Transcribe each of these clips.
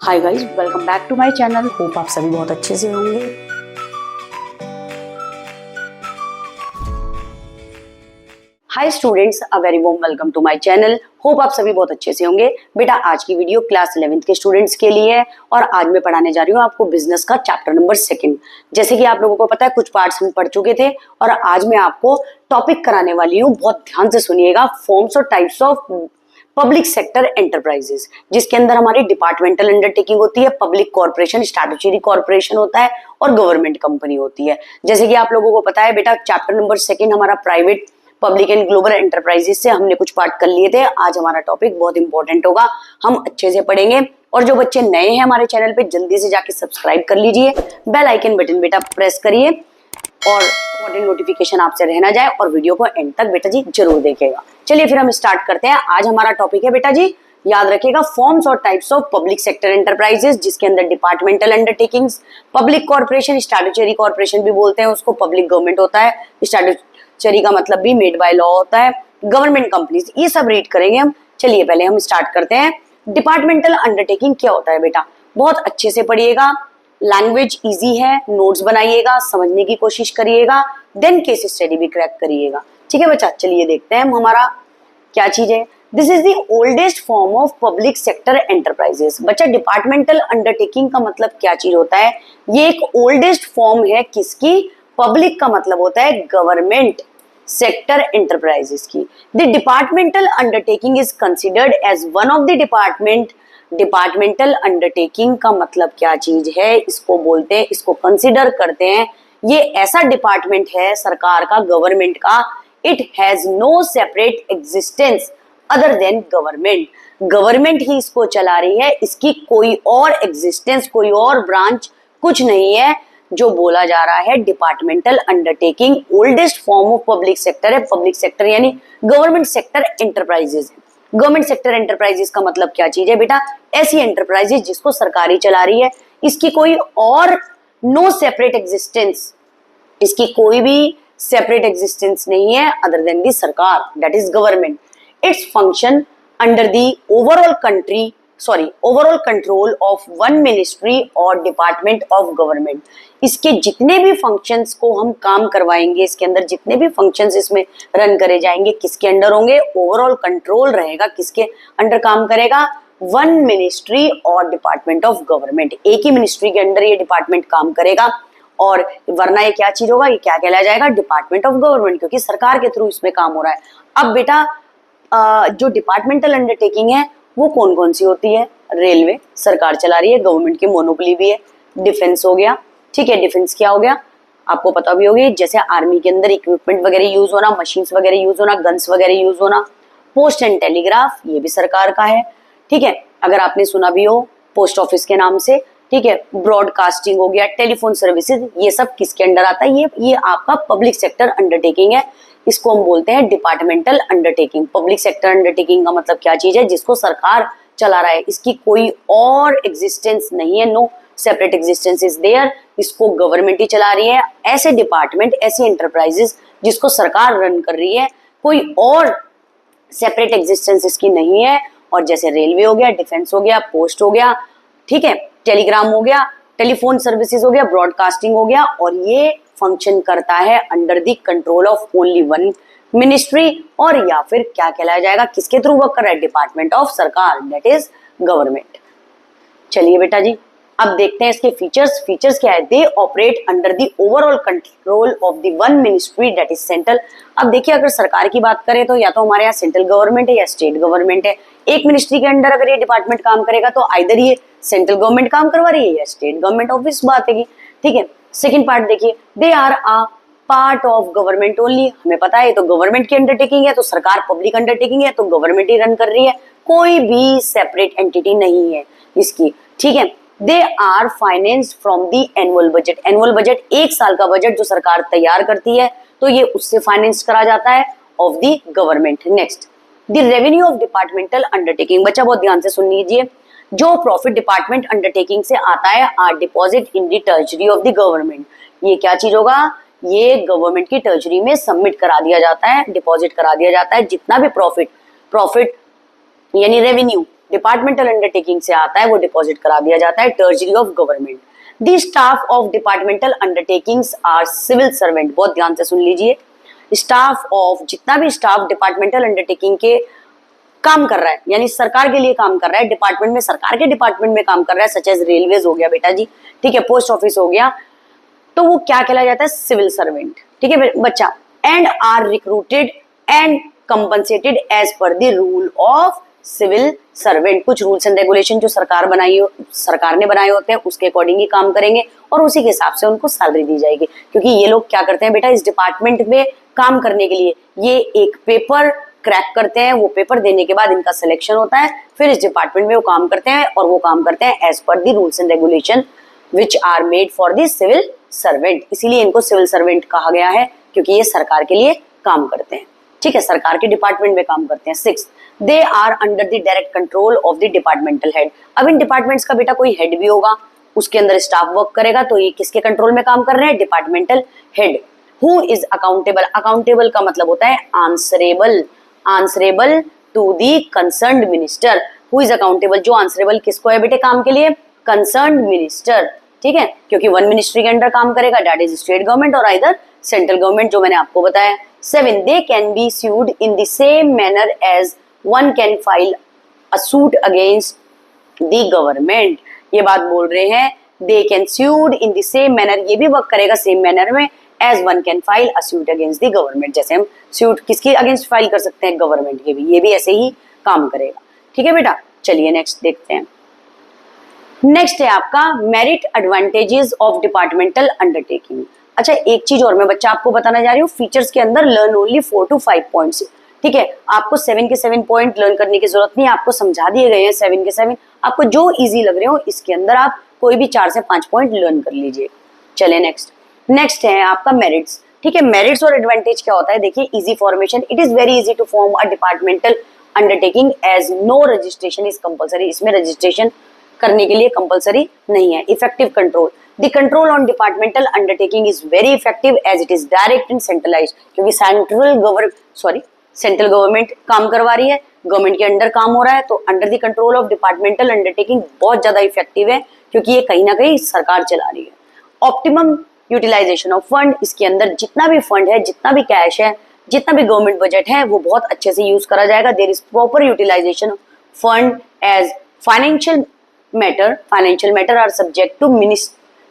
Hi guys, welcome back to my channel. Hope आप सभी बहुत अच्छे से होंगे। Hi students, a very warm welcome to my channel. Hope आप सभी बहुत अच्छे से होंगे। बेटा, आज की वीडियो क्लास 11th के स्टूडेंट्स के लिए है और आज मैं पढ़ाने जा रही हूँ आपको बिजनेस का चैप्टर नंबर 2। जैसे कि आप लोगों को पता है, कुछ पार्ट्स हम पढ़ चुके थे और आज मैं आपको टॉपिक कराने वाली हूँ। बहुत ध्यान से सुनिएगा। फॉर्म्स और types of public sector enterprises, जिसके अंदर हमारी डिपार्टमेंटल अंडरटेकिंग होती है, पब्लिक कॉर्पोरेशन, स्टैट्यूटरी कॉर्पोरेशन होता है और गवर्नमेंट कंपनी होती है। जैसे कि आप लोगों को पता है बेटा, चैप्टर नंबर 2 हमारा private, public and global enterprises से हमने कुछ पार्ट कर लिए थे। आज हमारा टॉपिक बहुत इंपॉर्टेंट होगा, हम अच्छे से पढ़ेंगे। और जो बच्चे नए हैं हमारे चैनल पे, जल्दी से जाके सब्सक्राइब कर लीजिए, बेल आइकन बटन बेटा प्रेस करिए और इंपॉर्टेंट नोटिफिकेशन आपसे रहना जाए और वीडियो को एंड तक बेटा जी जरूर देखिएगा। चलिए फिर हम स्टार्ट करते हैं। आज हमारा टॉपिक है बेटा जी, याद रखिएगा, फॉर्म्स और types of public sector enterprises, जिसके अंदर departmental undertakings, public corporation, statutory corporation भी बोलते हैं उसको, पब्लिक गवर्नमेंट होता है, स्टैट्यूटरी का मतलब भी मेड बाय लॉ होता है, गवर्नमेंट कंपनीज, ये सब रीड करेंगे हम। चलिए पहले हम स्टार्ट करते हैं। डिपार्टमेंटल अंडरटेकिंग क्या होता है बेटा, बहुत अच्छे से पढ़िएगा। लैंग्वेज इजी है, नोट्स बनाइएगा, समझने की कोशिश करिएगा, देन केस स्टडी भी क्रैक करिएगा। ठीक है बच्चा, चलिए देखते हैं हमारा क्या चीज है। This is the oldest form of public sector enterprises. बच्चा, डिपार्टमेंटल अंडरटेकिंग का मतलब क्या चीज होता है? ये एक ओल्डेस्ट फॉर्म है किसकी? पब्लिक का मतलब होता है गवर्नमेंट सेक्टर एंटरप्राइजेस की। The departmental undertaking is considered as one of the department. Departmental undertaking का मतलब क्या चीज है? इसको बोलते हैं, इसको कंसिडर करते हैं, ये ऐसा डिपार्टमेंट है सरकार का, गवर्नमेंट का, it has no separate existence other than government. Government ही इसको चला रही है, इसकी कोई और एग्जिस्टेंस, कोई और ब्रांच कुछ नहीं है। जो बोला जा रहा है departmental undertaking oldest form of public sector है। पब्लिक सेक्टर यानी गवर्नमेंट सेक्टर एंटरप्राइजेस है। गवर्नमेंट सेक्टर एंटरप्राइजेस का मतलब क्या चीज है बेटा? ऐसी एंटरप्राइजेस जिसको सरकार ही चला रही है, इसकी कोई और नो सेपरेट एग्जिस्टेंस, इसकी कोई भी सेपरेट एग्जिस्टेंस नहीं है अदर देन दी सरकार, that is government. Its function under the overall control of one ministry और डिपार्टमेंट ऑफ गवर्नमेंट। इसके जितने भी फंक्शंस को हम काम करवाएंगे, इसके अंदर जितने भी फंक्शंस इसमें रन करे जाएंगे, किसके अंडर होंगे? ओवरऑल कंट्रोल रहेगा, किसके अंडर काम करेगा? वन मिनिस्ट्री और डिपार्टमेंट ऑफ गवर्नमेंट। एक ही मिनिस्ट्री के अंडर ये डिपार्टमेंट काम करेगा और वरना ये क्या चीज होगा? ये क्या कहलाया जाएगा? डिपार्टमेंट ऑफ गवर्नमेंट, क्योंकि सरकार के थ्रू इसमें काम हो रहा है। अब बेटा, जो डिपार्टमेंटल अंडरटेकिंग है वो कौन कौन सी होती है? रेलवे सरकार चला रही है, गवर्नमेंट की मोनोपोली भी है। डिफेंस हो गया, ठीक है, डिफेंस क्या हो गया आपको पता भी होगी, जैसे आर्मी के अंदर इक्विपमेंट वगैरह यूज होना, मशीन्स वगैरह यूज होना, गन्स वगैरह यूज होना। पोस्ट एंड टेलीग्राफ, ये भी सरकार का है, ठीक है, अगर आपने सुना भी हो पोस्ट ऑफिस के नाम से, ठीक है। ब्रॉडकास्टिंग हो गया, टेलीफोन सर्विसेज, ये सब किसके अंडर आता है? ये आपका पब्लिक सेक्टर अंडरटेकिंग है। इसको हम बोलते हैं departmental undertaking. Public sector undertaking का मतलब क्या चीज है? जिसको सरकार चला रहा है, इसकी कोई और एग्जिस्टेंस नहीं है, no separate existence is there, इसको गवर्नमेंट ही चला रही है। ऐसे डिपार्टमेंट, ऐसी एंटरप्राइजेस जिसको सरकार रन कर रही है, कोई और सेपरेट एग्जिस्टेंस इसकी नहीं है। और जैसे रेलवे हो गया, डिफेंस हो गया, पोस्ट हो गया, ठीक है, टेलीग्राम हो गया, टेलीफोन सर्विसेज हो गया, ब्रॉडकास्टिंग हो गया, और ये फंक्शन करता है under the control of only one ministry, और या फिर क्या कहलाया जाएगा? किसके थ्रू वर्क कर रहा है? डिपार्टमेंट ऑफ सरकार, दैट इज गवर्नमेंट। चलिए बेटा जी, अब देखते हैं इसके फीचर्स। फीचर्स क्या है? They operate under the overall control of the one ministry, that is central. अब देखिए, अगर सरकार की बात करें तो या तो हमारे यहाँ सेंट्रल गवर्नमेंट है या स्टेट गवर्नमेंट है। एक मिनिस्ट्री के अंडर अगर ये डिपार्टमेंट काम करेगा तो आइदर ये सेंट्रल गवर्नमेंट काम करवा रही है या स्टेट गवर्नमेंट, ऑब्वियस बात है, ठीक है। सेकेंड पार्ट देखिए, they are a part of government only. हमें पता है तो गवर्नमेंट की अंडरटेकिंग है, तो सरकार पब्लिक अंडरटेकिंग है, तो गवर्नमेंट ही रन कर रही है, कोई भी सेपरेट एंटिटी नहीं है इसकी, ठीक है। They are financed from the annual budget. Annual budget, एक साल का बजट जो सरकार तैयार करती है, तो ये उससे फाइनेंस करा जाता है of the government. Next, the revenue of departmental undertaking. बच्चा बहुत ध्यान से सुन लीजिए, जो प्रॉफिट डिपार्टमेंट अंडरटेकिंग से आता है are deposit in the treasury of the government. ये क्या चीज होगा? ये गवर्नमेंट की ट्रेजरी में सबमिट करा दिया जाता है, डिपॉजिट करा दिया जाता है। जितना भी प्रॉफिट यानी रेवेन्यू डिपार्टमेंटल अंडरटेकिंग से आता है वो डिपॉजिट करा दिया जाता है treasury of government. The staff of departmental undertakings are civil servant, बहुत ध्यान से सुन लीजिए। स्टाफ ऑफ, जितना भी स्टाफ डिपार्टमेंटल अंडरटेकिंग के काम कर रहा है, यानी सरकार के लिए काम कर रहा है, डिपार्टमेंट में, सरकार के डिपार्टमेंट में काम कर रहा है, सच एज रेलवेज हो गया बेटा जी, ठीक है, पोस्ट ऑफिस हो गया, तो वो क्या कहलाया जाता है, सिविल सर्वेंट, ठीक है बच्चा। And are recruited and compensated as per the rule of civil servant. कुछ रूल्स एंड रेगुलेशन जो सरकार ने बनाए होते हैं उसके अकॉर्डिंग ही काम करेंगे और उसी के हिसाब से उनको सैलरी दी जाएगी। क्योंकि ये लोग क्या करते हैं बेटा, इस डिपार्टमेंट में काम करने के लिए ये एक पेपर क्रैक करते हैं, वो पेपर देने के बाद इनका सिलेक्शन होता है, फिर इस डिपार्टमेंट में वो काम करते हैं और वो काम करते हैं as per the rules and regulation which are made for the civil servant. इसीलिए इनको सिविल सर्वेंट कहा गया है, क्योंकि ये सरकार के लिए काम करते हैं, ठीक है, सरकार के डिपार्टमेंट में काम करते हैं। 6, they are under the direct control of the departmental head. अब इन डिपार्टमेंट्स का बेटा कोई हेड भी होगा, उसके अंदर स्टाफ वर्क करेगा, तो ये किसके कंट्रोल में काम कर रहे हैं, departmental head. Who is accountable, accountable का मतलब होता है answerable, answerable to the concerned minister. Who is accountable, जो आंसरेबल किसको है बेटे काम के लिए, कंसर्न्ड मिनिस्टर, ठीक है, क्योंकि वन मिनिस्ट्री के अंडर काम करेगा, दैट इज स्टेट गवर्नमेंट और आइदर सेंट्रल गवर्नमेंट, जो मैंने आपको बताया। 7, they can be sued in the same manner as one can file a suit against the government। ये बात बोल रहे हैं, they can sued in the same manner, ये भी वर्क करेगा सेम मैनर में, as one can file a suit against the government। जैसे हम suit किसके अगेंस्ट फाइल कर सकते हैं, गवर्नमेंट के भी, ये भी ऐसे ही काम करेगा, ठीक है बेटा। चलिए नेक्स्ट देखते हैं। नेक्स्ट है आपका merit advantages of departmental undertaking. अच्छा, एक चीज और मैं बच्चा आपको बताना जा रही हूँ, फीचर्स के अंदर लर्न ओनली 4 to 5 पॉइंट्स, ठीक है, आपको 7 के 7 पॉइंट लर्न करने की जरूरत नहीं है, आपको समझा दिए गए हैं 7 के 7, आपको जो इजी लग रहे हो इसके अंदर आप कोई भी 4 से 5 पॉइंट लर्न कर लीजिए। चले नेक्स्ट है आपका मेरिट्स, ठीक है। मेरिट्स और एडवांटेज क्या होता है, देखिए, easy formation, it is very easy to form a departmental undertaking as no registration is compulsory, इसमें रजिस्ट्रेशन करने के लिए कंपल्सरी नहीं है। Effective control, the control on departmental undertaking is very effective as it is direct and centralised, क्योंकि central government काम करवा रही है, गवर्नमेंट के अंडर काम हो रहा है, तो under the control of departmental undertaking बहुत ज्यादा इफेक्टिव है, क्योंकि ये कहीं ना कहीं सरकार चला रही है। ऑप्टिमम यूटिलाइजेशन ऑफ फंड, इसके अंदर जितना भी फंड है, जितना भी कैश है, जितना भी गवर्नमेंट बजट है, वो बहुत अच्छे से यूज करा जाएगा। There is proper utilisation of fund as financial matter are subject to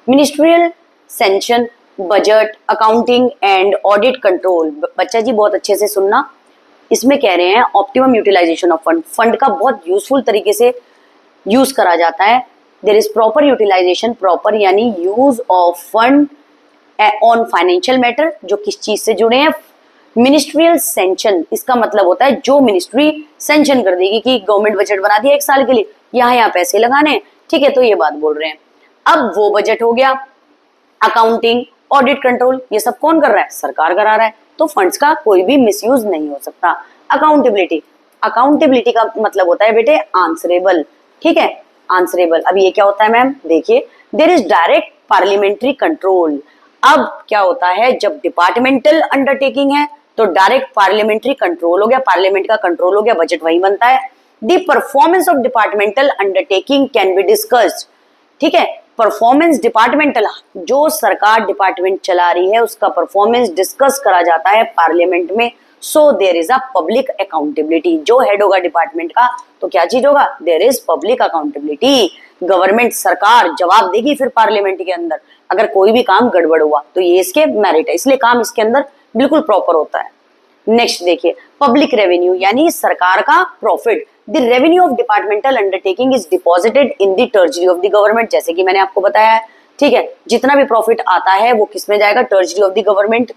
ministerial sanction, budget, accounting and audit control. बच्चा जी बहुत अच्छे से सुनना, इसमें कह रहे हैं optimum utilisation of fund, fund का बहुत यूजफुल तरीके से यूज करा जाता है। There is proper utilisation, proper यानी use of fund on financial matter, जो किस चीज से जुड़े हैं, मिनिस्ट्रियल सैंक्शन, इसका मतलब होता है जो मिनिस्ट्री सैंक्शन कर देगी कि गवर्नमेंट बजट बना दिया 1 साल के लिए, यहाँ पैसे लगाने हैं, ठीक है, तो ये बात बोल रहे हैं। अब वो बजट हो गया, अकाउंटिंग, ऑडिट कंट्रोल, ये सब कौन कर रहा है, सरकार करा रहा है, तो फंड्स का कोई भी मिसयूज नहीं हो सकता। अकाउंटेबिलिटी, अकाउंटेबिलिटी का मतलब होता है बेटे आंसरेबल, ठीक है, आंसरेबल। अब ये क्या होता है मैम, देखिए, there is direct parliamentary control. अब क्या होता है, जब डिपार्टमेंटल अंडरटेकिंग है तो डायरेक्ट पार्लियामेंट्री कंट्रोल हो गया, पार्लियामेंट का कंट्रोल हो गया, बजट वही बनता है। The performance of departmental undertaking can be discussed, ठीक है, परफॉर्मेंस डिपार्टमेंटल, जो सरकार डिपार्टमेंट चला रही है उसका परफॉर्मेंस डिस्कस करा जाता है पार्लियामेंट में। So there is a public accountability, जो हेड होगा डिपार्टमेंट का तो क्या चीज होगा, there is public accountability, government सरकार जवाब देगी फिर पार्लियामेंट के अंदर अगर कोई भी काम गड़बड़ हुआ, तो ये इसके मेरिट है, इसलिए काम इसके अंदर बिल्कुल प्रॉपर होता है। नेक्स्ट देखिए, पब्लिक रेवेन्यू यानी सरकार का profit, the revenue of departmental undertaking is deposited in the treasury of the government, जैसे कि मैंने आपको बताया है, ठीक है, जितना भी प्रॉफिट आता है वो किस में जाएगा, ट्रेजरी ऑफ द गवर्नमेंट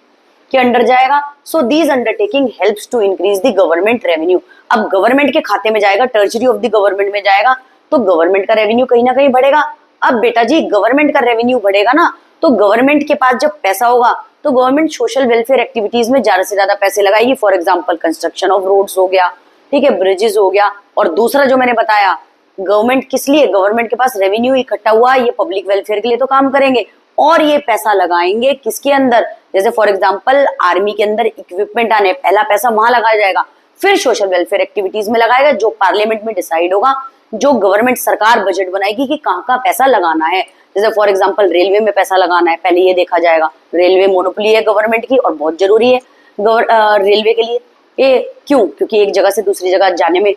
के अंडर जाएगा। So these undertaking helps to increase the government revenue, अब गवर्नमेंट के खाते में जाएगा, ट्रेजरी ऑफ द गवर्नमेंट में जाएगा, तो गवर्नमेंट का रेवेन्यू कहीं ना कहीं बढ़ेगा। अब बेटा जी गवर्नमेंट का रेवेन्यू बढ़ेगा ना, तो गवर्नमेंट के पास जब पैसा होगा तो गवर्नमेंट सोशल वेलफेयर एक्टिविटीज में ज्यादा से ज्यादा पैसे लगाएगी, for example construction of roads हो गया, ठीक है, ब्रिजेस हो गया, और दूसरा जो मैंने बताया, गवर्नमेंट किस लिए, गवर्नमेंट के पास रेवेन्यू इकट्ठा हुआ, ये पब्लिक वेलफेयर के लिए तो काम करेंगे, और ये पैसा लगाएंगे किसके अंदर, जैसे फॉर एग्जांपल आर्मी के अंदर इक्विपमेंट आने, पहला पैसा वहां लगाया जाएगा, फिर सोशल वेलफेयर एक्टिविटीज में लगाएगा, जो पार्लियामेंट में डिसाइड होगा, जो गवर्नमेंट सरकार बजट बनाएगी कि कहाँ कहाँ पैसा लगाना है। जैसे फॉर एग्जांपल रेलवे में पैसा लगाना है, पहले ये देखा जाएगा। रेलवे मोनोपोली है गवर्नमेंट की और बहुत जरूरी है रेलवे के लिए। ये क्यों? क्योंकि एक जगह से दूसरी जगह जाने में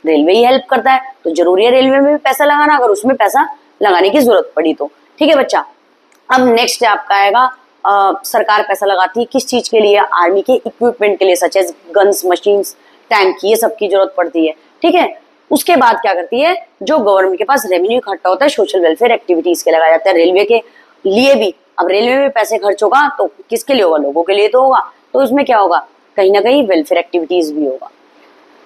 रेलवे ही हेल्प करता है, तो जरूरी है रेलवे में भी पैसा लगाना अगर उसमें पैसा लगाने की जरूरत पड़ी तो। ठीक है बच्चा। अब नेक्स्ट है आपका आएगा सरकार पैसा लगाती है किस चीज के लिए? आर्मी के इक्विपमेंट के लिए, such as guns, machines, tank, ये सब की जरूरत पड़ती है। ठीक है। उसके बाद क्या करती है? जो गवर्नमेंट के पास रेवेन्यू इकट्ठा होता है सोशल वेलफेयर एक्टिविटीज के लगाया जाता है, रेलवे के लिए भी। अब रेलवे में पैसे खर्च होगा तो किसके लिए होगा? लोगों के लिए तो होगा, तो इसमें क्या होगा? कहीं ना कहीं वेलफेयर एक्टिविटीज भी होगा।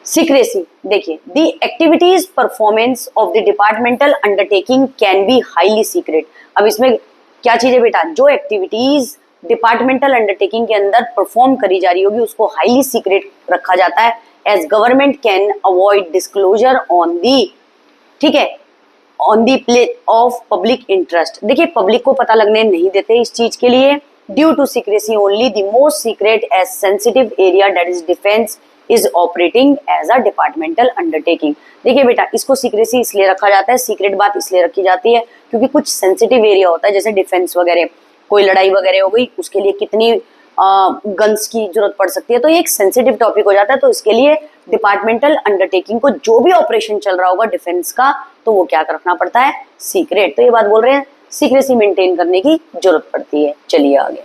सीक्रेसी, देखिए, the activities performance of the departmental undertaking can be highly secret. अब इसमें क्या चीज है बेटा? जो एक्टिविटीज डिपार्टमेंटल अंडरटेकिंग के अंदर परफॉर्म करी जा रही होगी उसको हाईली सीक्रेट रखा जाता है, as government can avoid disclosure on the, ठीक है, on the place of public interest. देखिए, पब्लिक को पता लगने नहीं देते इस चीज के लिए। Due to secrecy only the most secret as sensitive area that is defence is operating as a departmental undertaking. देखिए बेटा, इसको सीक्रेसी इसलिए रखा जाता है, सीक्रेट बात इसलिए रखी जाती है क्योंकि कुछ सेंसिटिव एरिया होता है, जैसे डिफेंस वगैरह, कोई लड़ाई वगैरह हो गई, उसके लिए कितनी गन्स की जरूरत पड़ सकती है, तो ये एक सेंसिटिव टॉपिक हो जाता है। तो इसके लिए डिपार्टमेंटल अंडरटेकिंग को जो भी ऑपरेशन चल रहा होगा डिफेंस का, तो वो क्या रखना पड़ता है? सीक्रेट। तो ये बात बोल रहे हैं सीक्रेसी मेंटेन करने की जरूरत पड़ती है। चलिए आगे।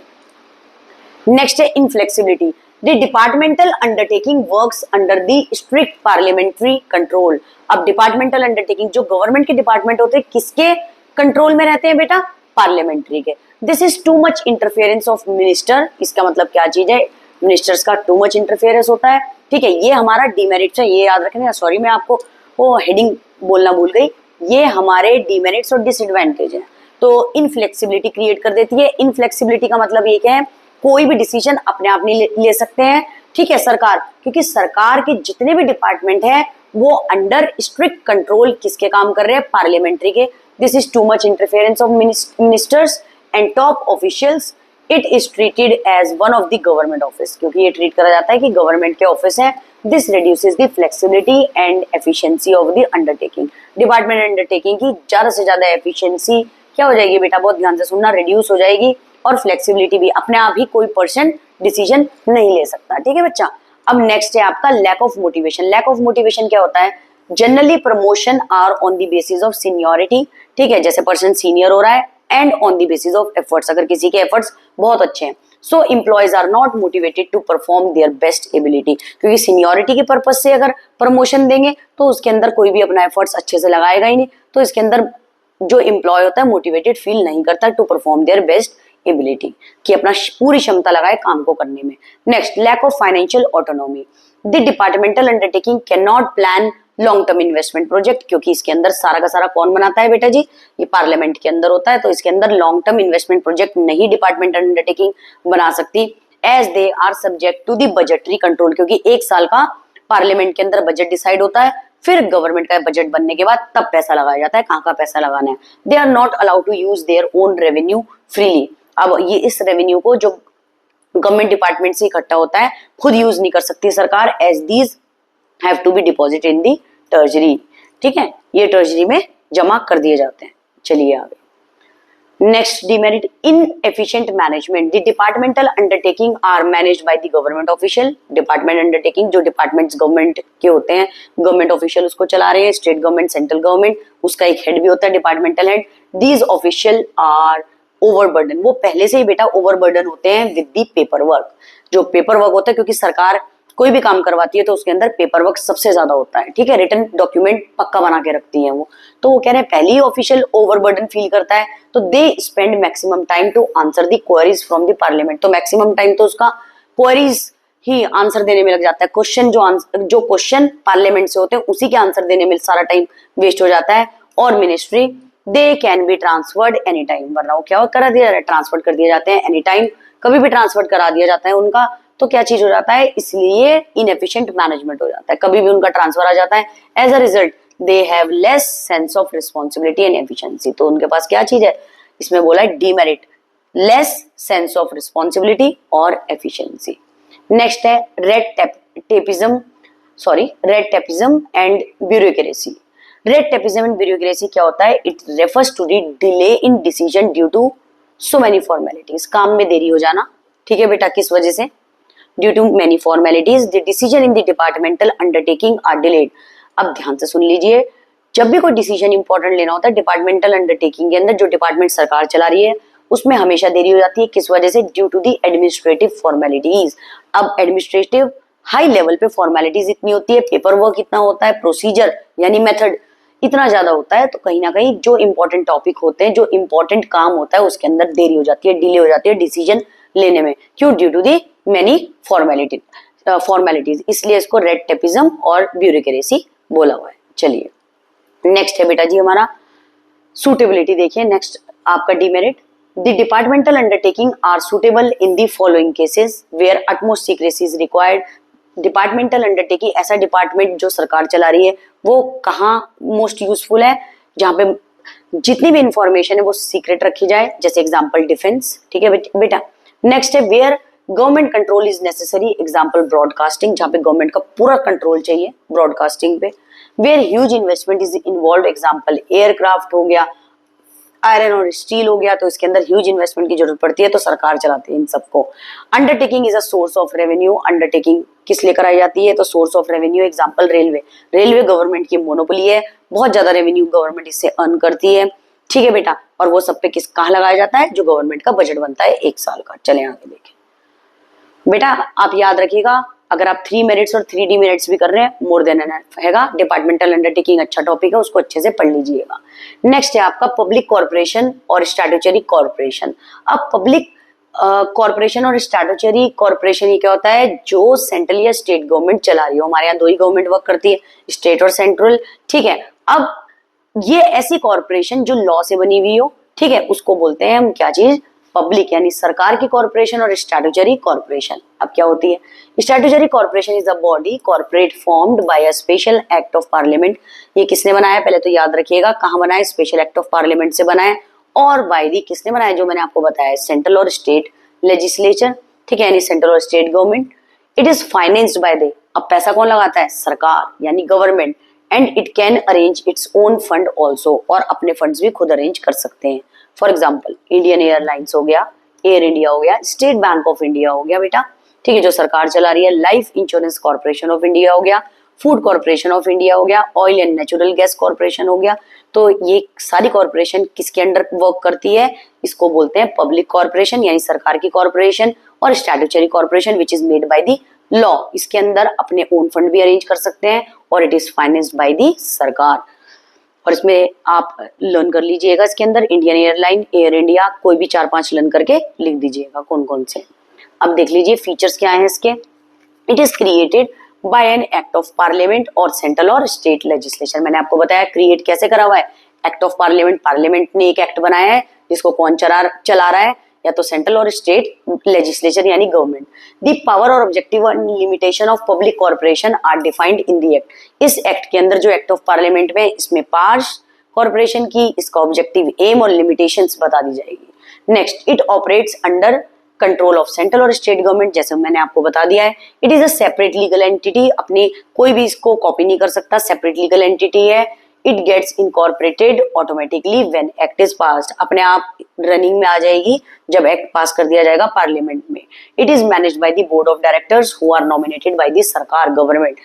नेक्स्ट है inflexibility. The departmental undertaking works under the strict parliamentary control. अब डिपार्टमेंटल अंडरटेकिंग, जो गवर्नमेंट के डिपार्टमेंट होते हैं, किसके कंट्रोल में रहते हैं बेटा? पार्लियामेंट्री के। This is too much interference of minister. इसका मतलब क्या चीज है? मिनिस्टर्स का टू मच इंटरफेरेंस होता है। ठीक है, ये हमारा डिमेरिट्स है, ये याद रखना। सॉरी, मैं आपको वो हेडिंग बोलना भूल गई। ये हमारे डिमेरिट्स और डिसएडवांटेज है। तो इनफ्लेक्सिबिलिटी क्रिएट कर देती है। इनफ्लेक्सिबिलिटी का मतलब ये क्या है? कोई भी डिसीजन अपने आप नहीं ले सकते हैं, ठीक है, सरकार, क्योंकि सरकार के जितने भी डिपार्टमेंट है वो अंडर स्ट्रिक्ट कंट्रोल किसके काम कर रहे हैं? पार्लियामेंट्री के। This is too much interference of ministers and top officials. It is treated as one of the government office, क्योंकि ये ट्रीट करा जाता है कि गवर्नमेंट के ऑफिस है। This reduces the flexibility and efficiency of the undertaking. Department undertaking की ज्यादा से ज्यादा एफिशिएंसी क्या हो जाएगी बेटा? बहुत ध्यान से सुनना, रिड्यूस हो जाएगी, और फ्लेक्सिबिलिटी भी। अपने आप ही कोई पर्सन डिसीजन नहीं ले सकता। ठीक है बच्चा। अब नेक्स्ट है आपका lack of motivation. Lack of motivation क्या होता है? Generally promotion are on the basis of seniority. ठीक है, जैसे पर्सन सीनियर हो रहा है, and on the basis of efforts, अगर किसी के एफर्ट्स बहुत अच्छे हैं। So employees are not motivated to perform their best ability. क्योंकि सीनियरिटी के पर्पज से अगर प्रमोशन देंगे तो उसके अंदर कोई भी अपना एफर्ट्स अच्छे से लगाएगा ही नहीं, तो इसके अंदर जो एम्प्लॉय होता है मोटिवेटेड फील नहीं करता to perform their best ability, कि अपना पूरी क्षमता लगाए काम को करने में। Next, lack of financial autonomy. The departmental undertaking can not plan long term investment project, क्योंकि इसके अंदर सारा का सारा कौन बनाता है बेटा जी? ये पार्लियामेंट के अंदर होता है, तो इसके अंदर लॉन्ग टर्म इन्वेस्टमेंट प्रोजेक्ट नहीं डिपार्टमेंटल अंडरटेकिंग बना सकती, as they are subject to the budgetary control. क्योंकि एक साल का पार्लियामेंट के अंदर बजट डिसाइड होता है, फिर गवर्नमेंट का बजट बनने के बाद तब पैसा लगाया जाता है, कहाँ का पैसा लगाना है। They are not allowed to use their own revenue freely. अब ये इस रेवेन्यू को जो गवर्नमेंट डिपार्टमेंट से इकट्ठा होता है खुद यूज नहीं कर सकती सरकार, as these have to be deposit in the treasury. ठीक है, ये ट्रेजरी में जमा कर दिए जाते हैं। चलिए आगे। Next demerit, inefficient management. The departmental undertaking are managed by the government official. Department undertaking, जो डिपार्टमेंट्स गवर्नमेंट के होते हैं, गवर्नमेंट ऑफिशियल उसको चला रहे हैं, स्टेट गवर्नमेंट, सेंट्रल गवर्नमेंट, उसका एक हेड भी होता है departmental head. These official are overburden, वो पहले से ही बेटा ओवरबर्डन होते हैं विद दी पेपर वर्क। जो पेपर वर्क होता है, क्योंकि सरकार कोई भी काम करवाती है तो उसके अंदर पेपर वर्क सबसे ज्यादा होता है। ठीक है, रिटन डॉक्यूमेंट पक्का बना के रखती है वो, तो वो कह रहे हैं पहले ही ऑफिशियल ओवरबर्डन फील करता है, तो they spend maximum time to answer the queries from the parliament. तो मैक्सिमम टाइम तो उसका क्वेरीज ही आंसर देने में लग जाता है। क्वेश्चन जो क्वेश्चन पार्लियामेंट से होते हैं उसी के आंसर देने में सारा टाइम वेस्ट हो जाता है। और ministry, they can be transferred any time, वरना वो क्या करा दिया जाता है? ट्रांसफर कर दिए जाते हैं एनी टाइम, कभी भी ट्रांसफर करा दिया जाता है उनका। तो क्या चीज हो जाता है? इसलिए इनएफिशिएंट मैनेजमेंट हो जाता है, कभी भी उनका ट्रांसफर आ जाता है। As a result they have less sense of responsibility and efficiency. तो उनके पास क्या चीज है? इसमें बोला है demerit, less sense of responsibility और एफिशिएंसी। नेक्स्ट है red tapism and bureaucracy. Red tapism and bureaucracy क्या होता है? It refers to the delay in decision due to so many formalities, काम में देरी हो जाना। ठीक है बेटा, किस वजह से? Due to many formalities the decision in the departmental undertaking are delayed. अब ध्यान से सुन लीजिए, जब भी कोई डिसीजन इंपॉर्टेंट लेना होता है डिपार्टमेंटल अंडरटेकिंग के अंदर, जो डिपार्टमेंट सरकार चला रही है उसमें हमेशा देरी हो जाती है। किस वजह से? Due to the administrative formalities. अब एडमिनिस्ट्रेटिव हाई लेवल पे फॉर्मेलिटीज इतनी होती है, पेपर वर्क इतना होता है, प्रोसीजर यानी मेथड इतना ज्यादा होता है, तो कहीं ना कहीं जो इंपॉर्टेंट टॉपिक होते हैं, जो इंपॉर्टेंट काम होता है उसके अंदर देरी हो जाती है, डिले हो जाती है डिसीजन लेने में। क्यों? Due to the many formalities, इसलिए इसको रेड टेपिज्म और ब्यूरोक्रेसी बोला हुआ है। चलिए नेक्स्ट है बेटा जी हमारा सूटेबिलिटी। देखिए नेक्स्ट आपका demerit, the departmental undertaking are suitable in the following cases where utmost secrecy is required. Departmental undertaking, ऐसा डिपार्टमेंट जो सरकार चला रही है वो कहाँ मोस्ट यूजफुल है? जहाँ पे जितनी भी इंफॉर्मेशन है वो सीक्रेट रखी जाए, जैसे एग्जांपल डिफेंस। ठीक है बेटा। नेक्स्ट है where government control is necessary, example broadcasting, जहाँ पे गवर्नमेंट का पूरा कंट्रोल चाहिए ब्रॉडकास्टिंग पे। Where huge investment is involve, example aircraft हो गया, आयरन और स्टील हो गया, तो इसके अंदर ह्यूज इन्वेस्टमेंट की जरूरत पड़ती है, तो सरकार चलाती है इन सबको। Undertaking is a source of revenue, undertaking किस लिए कराई जाती है? तो source of revenue, example railway. Railway government की मोनोपोली है, बहुत ज्यादा रेवेन्यू गवर्नमेंट इससे अर्न करती है। ठीक है बेटा, और वो सब पे कहाँ लगाया जाता है? जो गवर्नमेंट का बजट बनता है 1 साल का। चले आगे देखें बेटा, आप याद रखिएगा, अगर आप 3 मिनट्स और 3 डिमेरिट्स भी कर रहे हैं मोर देन एनफ हैगा। डिपार्टमेंटल अंडरटेकिंग अच्छा टॉपिक है, उसको अच्छे से पढ़ लीजिएगा। नेक्स्ट है आपका पब्लिक कॉर्पोरेशन और स्टैट्यूटरी कॉर्पोरेशन। अब पब्लिक कॉर्पोरेशन और स्टैट्यूटरी कॉर्पोरेशन ये क्या होता है? जो सेंट्रल या स्टेट गवर्नमेंट चला रही हो, हमारे यहाँ 2 ही गवर्नमेंट वर्क करती है, स्टेट और सेंट्रल। ठीक है, अब ये ऐसी कॉर्पोरेशन जो लॉ से बनी हुई हो, ठीक है, उसको बोलते हैं हम क्या चीज? पब्लिक, यानी सरकार की कॉर्पोरेशन और स्टैट्यूटरी कॉर्पोरेशन। अब क्या होती है? Statutory corporation is a body corporate formed by a special act of parliament. ये किसने बनाया? पहले तो याद रखिएगा, कहाँ बनाया? स्पेशल एक्ट ऑफ पार्लियामेंट से बनाया। और बाय दी किसने बनाया? जो मैंने आपको बताया, सेंट्रल और स्टेट लेजिस्लेचर। ठीक है, यानी सेंट्रल और state government. It is financed by they, अब पैसा कौन लगाता है? सरकार यानी government. And it can arrange its own fund also, और अपने फंड्स भी खुद अरेंज कर सकते हैं। फॉर एग्जाम्पल इंडियन एयरलाइंस हो गया, एयर इंडिया हो गया, स्टेट बैंक ऑफ इंडिया हो गया बेटा, ठीक है, जो सरकार चला रही है। Life insurance corporation of India हो गया, फूड कॉर्पोरेशन ऑफ इंडिया हो गया, oil and natural gas corporation हो गया। तो ये सारी कॉर्पोरेशन किसके अंडर वर्क करती है? इसको बोलते हैं पब्लिक कॉर्पोरेशन, यानी सरकार की कॉर्पोरेशन। और statutory corporation which is made by the law, इसके अंदर अपने ओन फंड भी अरेंज कर सकते हैं, और it is financed bye the सरकार। और इसमें आप लर्न कर लीजिएगा, इसके अंदर इंडियन एयरलाइन, एयर इंडिया, कोई भी 4-5 लर्न करके लिख दीजिएगा कौन कौन से। अब देख लीजिए फीचर्स क्या हैं इसके। It is created by an act of parliament और सेंट्रल और स्टेट लेजिस्लेशन। मैंने आपको बताया क्रिएट कैसे करा हुआ है? एक्ट ऑफ पार्लियामेंट, पार्लियामेंट ने एक एक्ट बनाया है, जिसको कौन चला रहा है? या तो सेंट्रल और स्टेट लेजिस्लेचर यानी गवर्नमेंट। द पावर और objective and limitation of public corporation are defined in the act. इस एक्ट के अंदर जो एक्ट ऑफ पार्लियामेंट में, इसमें पावर्स कॉर्पोरेशन की, इसका ऑब्जेक्टिव, एम और लिमिटेशंस बता दी जाएगी। Next, it operates under control of central और स्टेट गवर्नमेंट, जैसे मैंने आपको बता दिया है। It is a separate legal entity, अपनी कोई भी इसको कॉपी नहीं कर सकता, सेपरेट लीगल एंटिटी है। It gets incorporated automatically when act is passed, अपने आप रनिंग में आ जाएगी जब एक्ट पास कर दिया जाएगा पार्लियामेंट में। It is managed by the board of directors who are nominated by the सरकार गवर्नमेंट।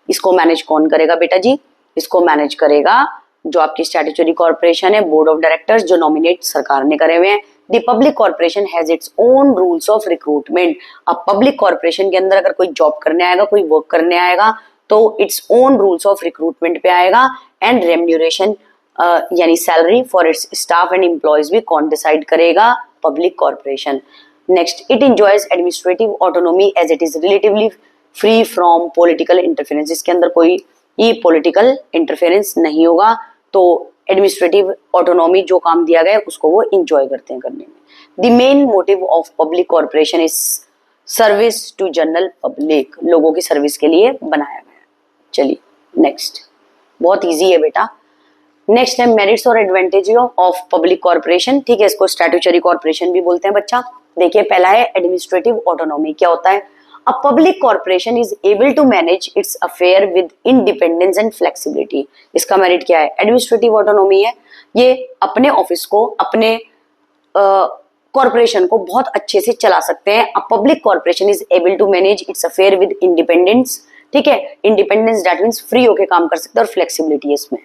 इसको मैनेज कौन करेगा बेटा जी? इसको मैनेज करेगा जो आपकी स्टैट्यूटरी कॉर्पोरेशन है, बोर्ड ऑफ डायरेक्टर्स जो नॉमिनेट सरकार ने करे हुए हैं। The public corporation has its own rules of recruitment. अब पब्लिक कॉर्पोरेशन के अंदर अगर कोई जॉब करने आएगा, कोई वर्क करने आएगा, तो its own rules of recruitment पे आएगा। एंड रेम्यूनरेशन यानी salary for its staff and employees भी कौन डिसाइड करेगा? Public corporation. Next, it enjoys administrative autonomy as it is relatively free from political interference. इसके अंदर कोई ये पॉलिटिकल इंटरफेरेंस नहीं होगा, तो एडमिनिस्ट्रेटिव ऑटोनॉमी जो काम दिया गया है उसको वो इंजॉय करते हैं करने में। The main motive of public corporation is service to general public, लोगों की सर्विस के लिए बनाया गया है। चलिए नेक्स्ट, बहुत इजी है बेटा। नेक्स्ट है मेरिट्स और एडवांटेज ऑफ पब्लिक कॉर्पोरेशन। ठीक है, इसको स्टैट्यूटरी कॉर्पोरेशन भी बोलते हैं बच्चा। देखिए पहला है एडमिनिस्ट्रेटिव ऑटोनॉमी। क्या होता है? A public corporation is able to manage its affair with independence and flexibility. इसका मेरिट क्या है? एडमिनिस्ट्रेटिव ऑटोनॉमी है। ये अपने ऑफिस को, अपने कॉर्पोरेशन को बहुत अच्छे से चला सकते हैं। A public corporation is able to manage its affair with independence, ठीक है, इंडिपेंडेंस दैट मीन्स फ्री होके काम कर सकते हैं और फ्लेक्सिबिलिटी है इसमें।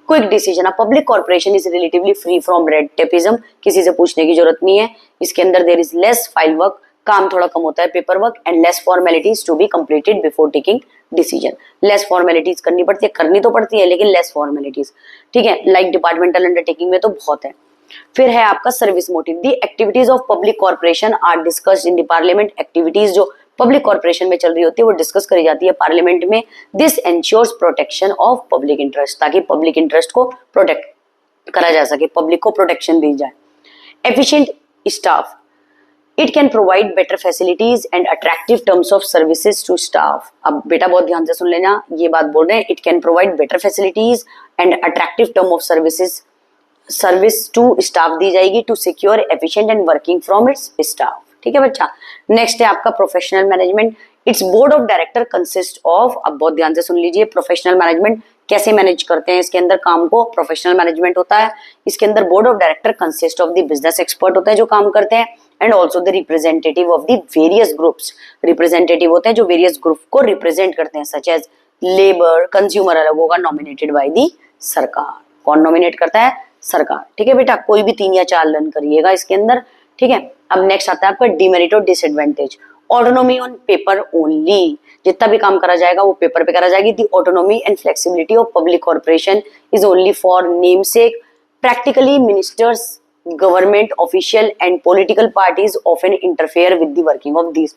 Quick decision, a public corporation is relatively free from red tapism, किसी से पूछने की जरूरत नहीं है। इसके अंदर there is less file work, काम थोड़ा कम होता है, paper work, and less formalities to be completed before taking decision. Less formalities करनी पड़ती है, करनी तो पड़ती है लेकिन लेस फॉर्मेलिटीज, ठीक है, लाइक डिपार्टमेंटल अंडरटेकिंग में तो बहुत है। फिर है आपका service motive, the activities of public corporation are discussed in the parliament. Activities जो पब्लिक कॉर्पोरेशन में चल रही होती है वो डिस्कस करी जाती है पार्लियामेंट में। This ensures protection of public interest, ताकि पब्लिक इंटरेस्ट को प्रोटेक्ट करा जा सके, पब्लिक को प्रोटेक्शन दी जाए। Efficient staff, it can provide better facilities and attractive terms of services to staff. अब बेटा बहुत ध्यान से सुन लेना, ये बात बोल रहे हैं, it can provide better facilities and attractive term of service to staff दी जाएगी to secure efficient and working from its staff, ठीक है बच्चा। नेक्स्ट है आपका professional management. Its board of director consist of, अब बहुत ध्यान से सुन लीजिए, प्रोफेशनल मैनेजमेंट कैसे मैनेज करते हैं इसके अंदर काम को, प्रोफेशनल मैनेजमेंट होता है। इसके अंदर board of director consist of the business expert होते हैं जो काम करते हैं, and also the representative of the various groups. Representative होते हैं जो वेरियस ग्रुप को रिप्रेजेंट करते हैं, सच एज लेबर, कंज्यूमर अलग होगा, नॉमिनेटेड बाय द सरकार। कौन नॉमिनेट करता है? सरकार, ठीक है बेटा। कोई भी 3 या 4 लर्न करिएगा इसके अंदर, ठीक है। अब नेक्स्ट आता है आपका डिमेरिट और disadvantage. Autonomy on paper only, जितना भी काम करा जाएगा वो पेपर पे करा जाएगी। The autonomy and flexibility of public corporation is only for namesake. Practically ministers, government official and political parties often interfere with the working of this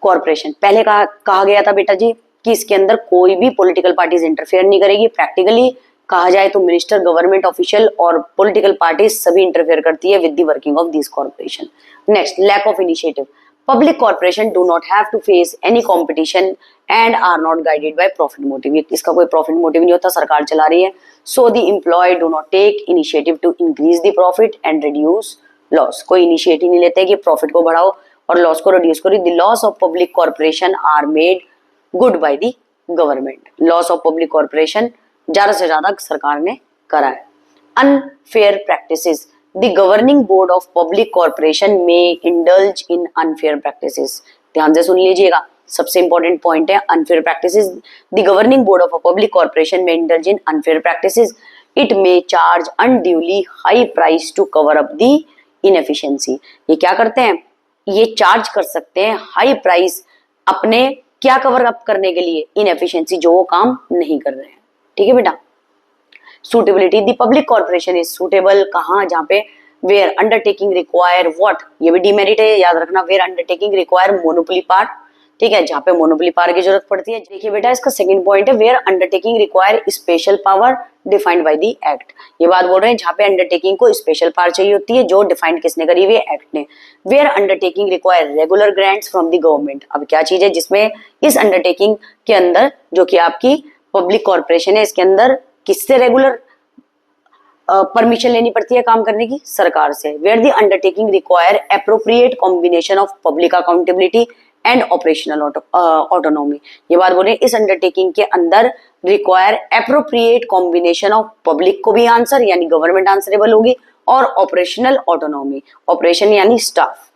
corporation. पहले कहा गया था बेटा जी कि इसके अंदर कोई भी पॉलिटिकल पार्टीज इंटरफेयर नहीं करेगी। प्रैक्टिकली कहा जाए तो मिनिस्टर, गवर्नमेंट ऑफिशियल और पॉलिटिकल पार्टीज सभी इंटरफेयर करती है with the working of this corporation. Next, lack of initiative. Public corporation do not have to face any competition and are not guided by profit motive. इसका कोई profit motive नहीं होता, सरकार चला रही है। So the employee do not take initiative to increase the profit and reduce loss. कोई initiative नहीं लेते कि प्रॉफिट को बढ़ाओ और लॉस को रिड्यूस करो। The loss of public corporation are made good by the government. Loss of public corporation ज्यादा से ज्यादा सरकार ने करा है। Unfair practices, the governing board of public corporation में इंडल्ज इन अनफेयर प्रैक्टिसेस। ध्यान से सुन लीजिएगा, सबसे इंपॉर्टेंट पॉइंट है unfair practices. The governing board of a public corporation में indulge in unfair practices. It may charge unduly high price to cover up the inefficiency. ये क्या करते हैं? ये चार्ज कर सकते हैं हाई प्राइस अपने क्या कवर अप करने के लिए? इनएफिशिएंसी, जो वो काम नहीं कर रहे हैं, ठीक है बेटा। Suitability, the public corporation is suitable कहाँ? जहाँ पे वेयर अंडरटेकिंग रिक्वायर व्हाट, ये भी डिमेरिट है, याद रखना। Where undertaking require monopoly power, ठीक है, जहाँ पे मोनोपोली पावर की जरूरत पड़ती है। देखिए बेटा, इसका सेकंड पॉइंट है where undertaking require special power defined by the act. ये बात बोल रहे हैं जहाँ पे अंडरटेकिंग को स्पेशल पावर चाहिए होती है, जो डिफाइंड किसने करी हुई है? एक्ट ने। Where undertaking require regular grants from the government. अब क्या चीज है जिसमें इस अंडरटेकिंग के अंदर, जो कि आपकी पब्लिक कॉर्पोरेशन है, इसके अंदर किससे रेगुलर परमिशन लेनी पड़ती है काम करने की? सरकार से। Where the undertaking require appropriate combination of public accountability and operational autonomy. ये बात बोले, इस अंडरटेकिंग के अंदर require appropriate combination of public को भी आंसर यानी गवर्नमेंट आंसरेबल होगी, और ऑपरेशनल ऑटोनॉमी, ऑपरेशन यानी स्टाफ।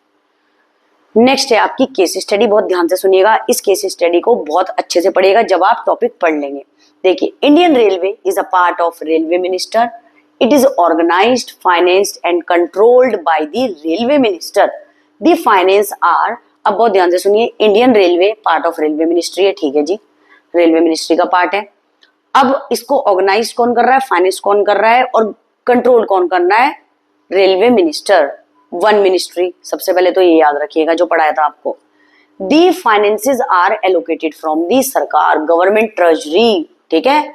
नेक्स्ट है आपकी केस स्टडी। बहुत ध्यान से सुनिएगा, इस केस स्टडी को बहुत अच्छे से पढ़िएगा जब आप टॉपिक पढ़ लेंगे। देखिए, Indian railway is a part of railway minister. It is organised, financed and controlled by the railway minister. The finance are, अब बहुत ध्यान से सुनिए, Indian railway part of railway ministry है, ठीक है जी, रेलवे मिनिस्ट्री का पार्ट है। अब इसको ऑर्गेनाइज कौन कर रहा है? फाइनेंस कौन कर रहा है? और कंट्रोल कौन करना है? Railway minister. वन मिनिस्ट्री, सबसे पहले तो ये याद रखिएगा जो पढ़ाया था आपको। The finances are allocated from the सरकार, गवर्नमेंट ट्रेजरी, ठीक है,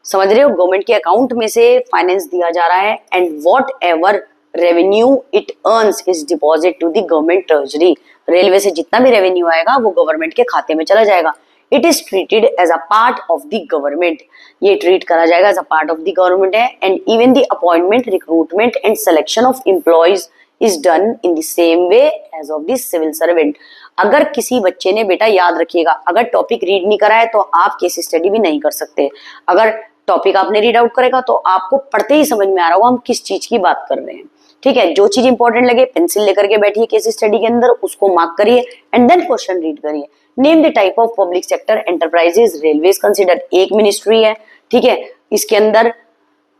समझ रहे हो, गवर्नमेंट के अकाउंट में से फाइनेंस दिया जा रहा है। And whatever revenue it earns is deposit to the government treasury. Railway से जितना भी रेवेन्यू आएगा वो गवर्नमेंट के खाते में चला जाएगा। It is treated as a part of the government, ये ट्रीट करा जाएगा as a part of the government है। And even the appointment, recruitment and selection of employees is done in the same way as of the civil servant। अगर किसी बच्चे ने, बेटा याद रखिएगा, अगर टॉपिक रीड नहीं करा है तो आप केस स्टडी भी नहीं कर सकते। अगर टॉपिक आपने रीड आउट करेगा तो आपको पढ़ते ही समझ में आ रहा होगा हम किस चीज की बात कर रहे हैं। ठीक है, जो चीज इंपॉर्टेंट लगे पेंसिल लेकर के बैठिए केस स्टडी के अंदर, उसको मार्क करिए एंड देन क्वेश्चन रीड करिए। Name the type of public sector enterprises railways consider, एक मिनिस्ट्री है। ठीक है, इसके अंदर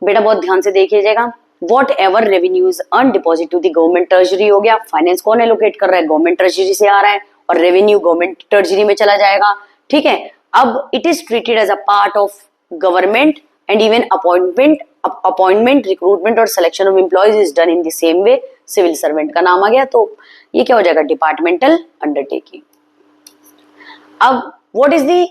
बेटा बहुत ध्यान से देखिएगा, whatever revenues earn deposit to the government treasury हो गया, फाइनेंस कौन एलोकेट कर रहा है, गवर्नमेंट ट्रेजरी से आ रहा है और रेवेन्यू गवर्नमेंट ट्रेजरी में चला जाएगा। ठीक है, अब it is treated as a part of government and even appointment recruitment और selection of employees is done in the same way. Civil servant का नाम आ गया तो ये क्या हो जाएगा, डिपार्टमेंटल अंडरटेकिंग। अब what is the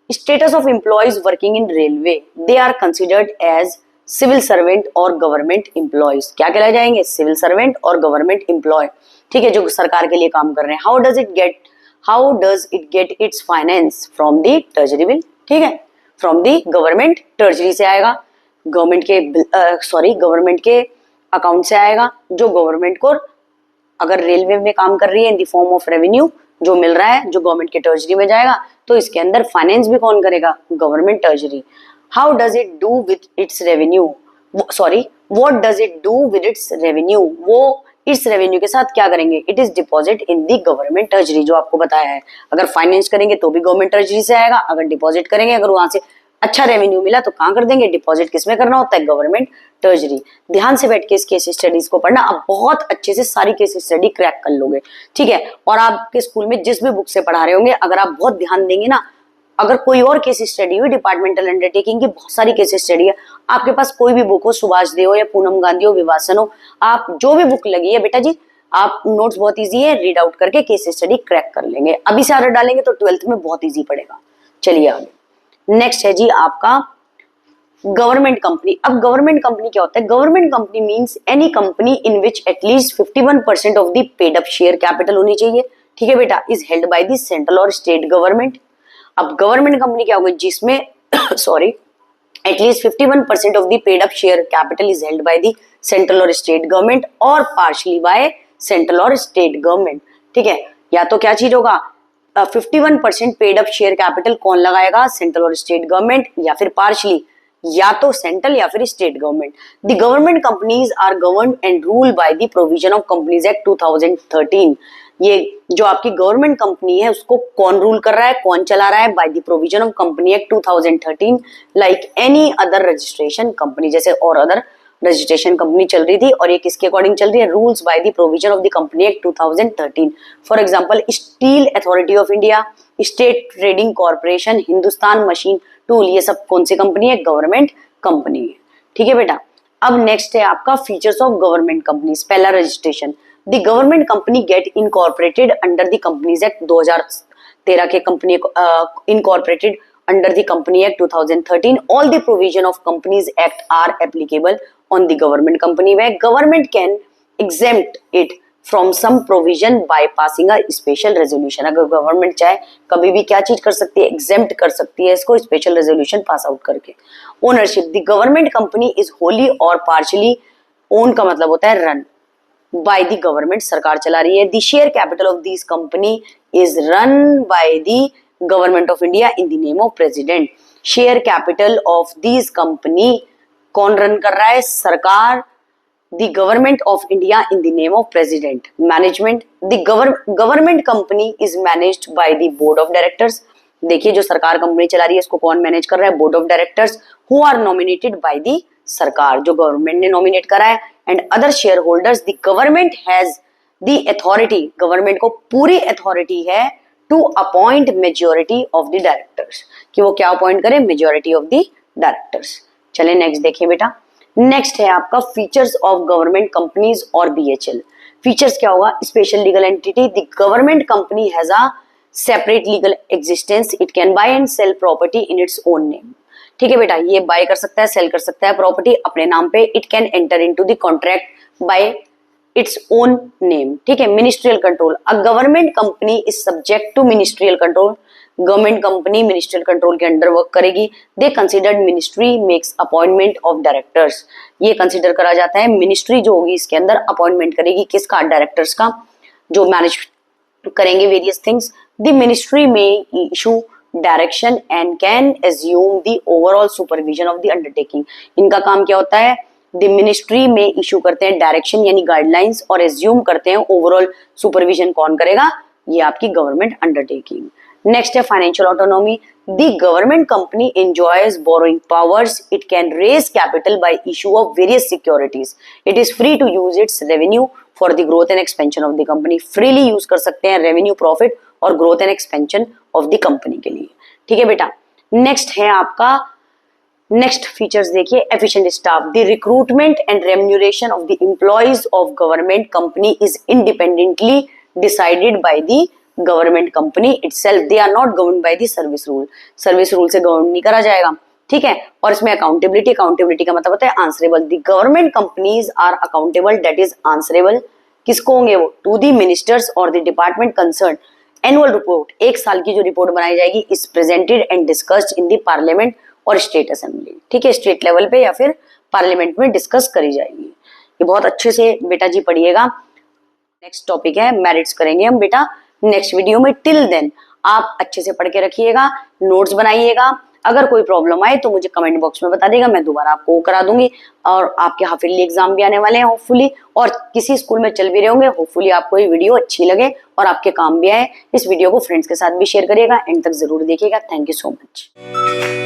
status of employees working in railway, they are considered as civil servant और गवर्नमेंट एम्प्लॉयज। क्या कहलाए जाएंगे, सिविल सर्वेंट और गवर्नमेंट एम्प्लॉय। ठीक है, जो सरकार के लिए काम कर रहे हैं। How does it get it's finance, from the treasury bill. ठीक है, फ्रॉम द गवर्नमेंट ट्रेजरी से आएगा, गवर्नमेंट के अकाउंट से आएगा, जो गवर्नमेंट को अगर रेलवे में काम कर रही है in the form of revenue जो मिल रहा है, जो गवर्नमेंट के ट्रेजरी में जाएगा, तो इसके अंदर फाइनेंस भी कौन करेगा, government treasury. How does it do with its revenue? What does it do with its revenue? वो इस रेवेन्यू के साथ क्या करेंगे, it is deposit in the government treasury, जो आपको बताया है। अगर फाइनेंस करेंगे तो भी गवर्नमेंट ट्रेजरी से आएगा, अगर डिपॉजिट करेंगे, अगर वहां से अच्छा रेवेन्यू मिला तो कहाँ कर देंगे, डिपॉजिट किसमें करना होता है, गवर्नमेंट ट्रेजरी। ध्यान से बैठ के इस केस स्टडीज को पढ़ना, आप बहुत अच्छे से सारी केस स्टडी क्रैक कर लोगे। ठीक है, और आपके स्कूल में जिस भी बुक से पढ़ा रहे होंगे, अगर आप बहुत ध्यान देंगे ना, अगर कोई और केस स्टडी हुई डिपार्टमेंटल अंडरटेकिंग की, बहुत सारी केस स्टडी है, आपके पास कोई भी बुक हो, सुभाष देव हो या पूनम गांधी हो, विवासन हो, आप जो भी बुक लगी है बेटा जी, आप नोट्स बहुत इजी है, रीड आउट करके केस स्टडी क्रैक कर लेंगे। अभी से आदत डालेंगे तो 12th में बहुत इजी पड़ेगा। चलिए आगे, नेक्स्ट है जी आपका गवर्नमेंट कंपनी। अब गवर्नमेंट कंपनी क्या होता है, government company means any company in which at least 51% of the paid up share capital होनी चाहिए। ठीक है बेटा, is held by the central और स्टेट गवर्नमेंट। अब गवर्नमेंट कंपनी क्या होगी, जिसमें at least 51% of the paid up share capital is held by the central और स्टेट गवर्नमेंट और पार्शली बाय सेंट्रल और स्टेट गवर्नमेंट। ठीक है, या तो क्या चीज होगा, 51% पेड अप शेयर कैपिटल कौन लगाएगा, सेंट्रल और स्टेट गवर्नमेंट, या फिर पार्शली या तो सेंट्रल या फिर state government. The government companies are governed and ruled by the provision of companies act 2013। ये जो आपकी गवर्नमेंट कंपनी है उसको कौन रूल कर रहा है, कौन चला रहा है, bye the provision of company act 2013, like any other registration company. जैसे और अदर रजिस्ट्रेशन कंपनी चल रही थी और ये किसके अकॉर्डिंग चल रही है, rules by the provision of the company act 2013। For example steel authority of India, state trading corporation, Hindustan machine tool, ये सब कौन सी कंपनी है, गवर्नमेंट कंपनी है। ठीक है बेटा, अब नेक्स्ट है आपका फीचर्स ऑफ गवर्नमेंट कंपनीज। पहला registration, the government company get incorporated under the companies act 2013 के company incorporated under the company act 2013। All the provision of companies act are applicable on the government company, way government can exempt it from some provision by passing a special resolution. अगर government चाहे कभी भी क्या चीज कर सकती है, exempt कर सकती है इसको स्पेशल रेजोल्यूशन पास आउट करके। Ownership, the government company is Holi और पार्शली ओन का मतलब होता है रन बाय द गवर्नमेंट, सरकार चला रही है। The share capital of this company is run by the government of India in the name of president. Share capital of this company कौन रन कर रहा है, सरकार, the government of India in the name of president. Management, the government company is managed by the board of directors. देखिए जो सरकार company चला रही है इसको कौन मैनेज कर रहा है, board of directors, who are nominated by the सरकार, जो गवर्नमेंट ने नॉमिनेट करा है, and other shareholders. The government has the authority, government को पूरी अथॉरिटी है to appoint majority of the directors, कि वो क्या अपॉइंट करे, मेजोरिटी ऑफ द डायरेक्टर्स। चले नेक्स्ट देखिए बेटा, नेक्स्ट है आपका फीचर्स ऑफ गवर्नमेंट कंपनीज और बीएचएल। फीचर्स क्या होगा, special legal entity, the government company has a separate legal existence, it can buy and sell property in its own name. ठीक है बेटा, ये बाय कर सकता है, सेल कर सकता है प्रॉपर्टी अपने नाम पे। It can enter into the contract by it's own name. ठीक है, ministerial control, a government company is subject to ministerial control, government company ministerial control के अंडर वर्क करेगी। दे considered ministry makes appointment of directors, ये consider करा जाता है ministry जो होगी इसके अंदर अपॉइंटमेंट करेगी किसका, डायरेक्टर्स का, जो करेंगे वेरियस थिंग्स। द मिनिस्ट्री में issue direction and can assume the overall supervision of the undertaking. इनका काम क्या होता है, द मिनिस्ट्री में इशू करते हैं डायरेक्शन यानी गाइडलाइंस और एज्यूम करते हैं ओवरऑल सुपरविजन कौन करेगा, ये आपकी गवर्नमेंट अंडरटेकिंग। नेक्स्ट है financial autonomy. The government company enjoys borrowing powers, it can raise capital by issue of various securities, it is free to use its revenue for the growth and expansion of the company. Freely use कर सकते हैं revenue, profit और growth and expansion of the company के लिए। ठीक है बेटा। Next है आपका, नेक्स्ट फीचर्स देखिए, efficient staff. The recruitment and remuneration of the employees of government company is independently decided by the government company itself, they are not govern by the service rule. Service rule से govern नहीं करा जाएगा। ठीक है। और इसमें accountability, accountability का मतलब होता है answerable. The government companies are accountable, that is answerable. किसको होंगे वो, टू द मिनिस्टर्स और the department concern. Annual report, एक साल की जो रिपोर्ट बनाई जाएगी, is presented and discussed in the parliament और स्टेट असेंबली। ठीक है, स्टेट लेवल पे या फिर पार्लियामेंट में डिस्कस करी जाएगी। ये बहुत अच्छे से बेटा जी पढ़िएगा। नेक्स्ट टॉपिक है मेरिट्स, करेंगे हम बेटा नेक्स्ट वीडियो में। टिल देन आप अच्छे से पढ़ के रखिएगा, नोट्स बनाइएगा। अगर कोई प्रॉब्लम आए तो मुझे कमेंट बॉक्स में बता देगा, मैं दोबारा आपको करा दूंगी। और आपके हाफ ईयरली एग्जाम भी आने वाले हैं होपफुली, और किसी स्कूल में चल भी रहे होंगे। होपफुली आपको ये वीडियो अच्छी लगे और आपके काम भी आए। इस वीडियो को फ्रेंड्स के साथ भी शेयर करिएगा, एंड तक जरूर देखिएगा। Thank you so much.